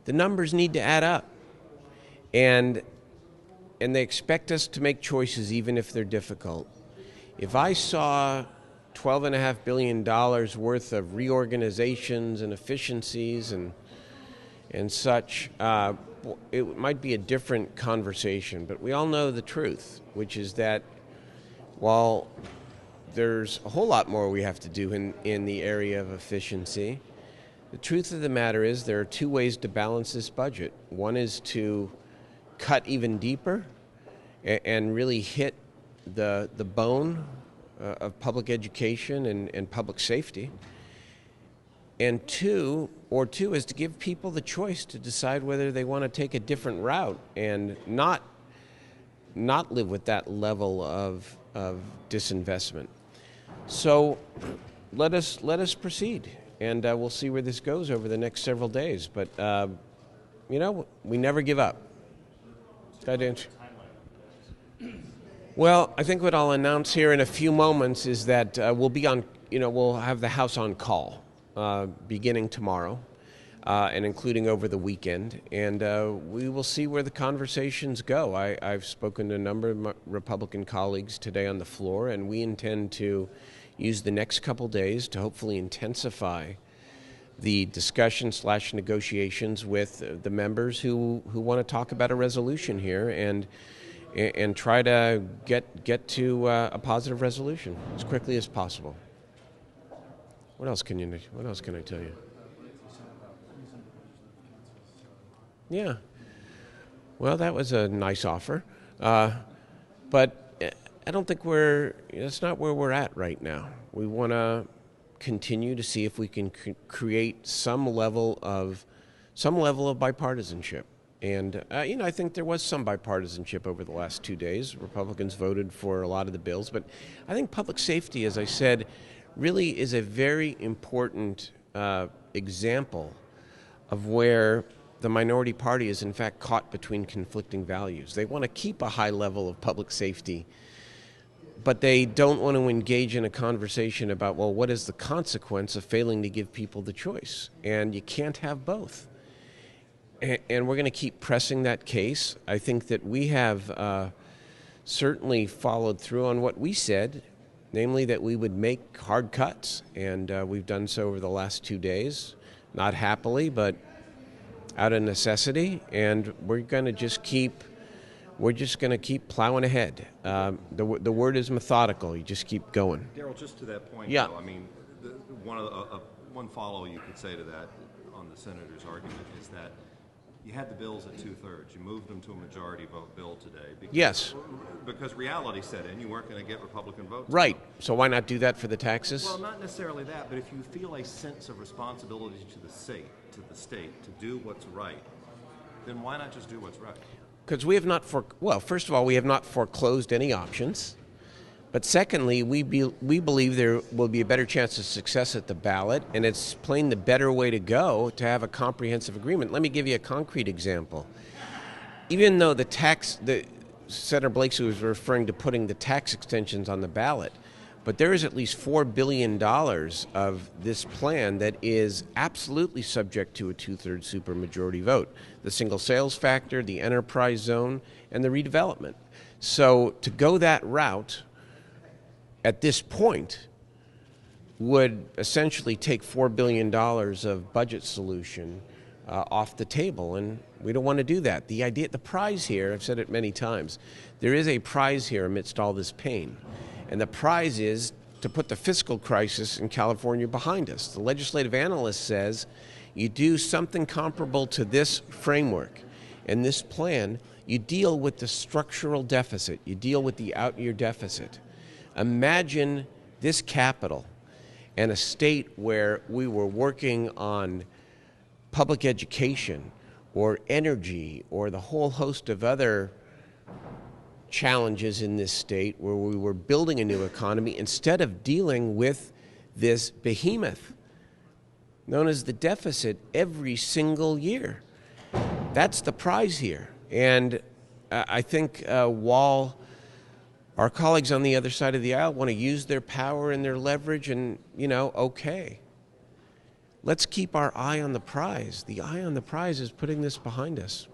the numbers need to add up. And they expect us to make choices even if they're difficult. If I saw $12.5 billion worth of reorganizations and efficiencies and such, it might be a different conversation. But we all know the truth, which is that while there's a whole lot more we have to do in the area of efficiency, the truth of the matter is there are two ways to balance this budget. One is to cut even deeper and really hit the bone of public education and public safety. And two is to give people the choice to decide whether they want to take a different route and not live with that level of disinvestment. So let us proceed, and we'll see where this goes over the next several days. But we never give up. That answer. Well, I think what I'll announce here in a few moments is that we'll have the House on call beginning tomorrow and including over the weekend, and we will see where the conversations go. I've spoken to a number of my Republican colleagues today on the floor, and we intend to use the next couple days to hopefully intensify the discussion/negotiations with the members who want to talk about a resolution here and try to get to a positive resolution as quickly as possible. What else can I tell you? Yeah. Well, that was a nice offer, but I don't think that's not where we're at right now. We want to continue to see if we can create some level of bipartisanship. And, I think there was some bipartisanship over the last 2 days. Republicans voted for a lot of the bills. But I think public safety, as I said, really is a very important example of where the minority party is, in fact, caught between conflicting values. They want to keep a high level of public safety, but they don't want to engage in a conversation about, well, what is the consequence of failing to give people the choice? And you can't have both. And we're going to keep pressing that case. I think that we have certainly followed through on what we said, namely that we would make hard cuts. And we've done so over the last 2 days, not happily, but out of necessity. And we're going to just keep plowing ahead. The word is methodical. You just keep going. Darrell, just to that point, yeah. though, I mean, one follow you could say to that on the senator's argument is that you had the bills at 2/3. You moved them to a majority vote bill today. Because reality set in. You weren't going to get Republican votes. Right. So why not do that for the taxes? Well, not necessarily that, but if you feel a sense of responsibility to the state to do what's right, then why not just do what's right? Because we have not first of all, we have not foreclosed any options. But secondly, we believe there will be a better chance of success at the ballot, and it's plain the better way to go to have a comprehensive agreement. Let me give you a concrete example. Even though Senator Blakeslee was referring to putting the tax extensions on the ballot, but there is at least $4 billion of this plan that is absolutely subject to a 2/3 supermajority vote. The single sales factor, the enterprise zone, and the redevelopment. So to go that route at this point would essentially take $4 billion of budget solution off the table, and we don't want to do that. The prize here, I've said it many times, there is a prize here amidst all this pain, and the prize is to put the fiscal crisis in California behind us. The legislative analyst says you do something comparable to this framework and this plan, you deal with the structural deficit, you deal with the out-year deficit. Imagine this capital and a state where we were working on public education or energy or the whole host of other challenges in this state, where we were building a new economy instead of dealing with this behemoth known as the deficit every single year. That's the prize here. And I think while our colleagues on the other side of the aisle want to use their power and their leverage, and, okay, let's keep our eye on the prize. The eye on the prize is putting this behind us.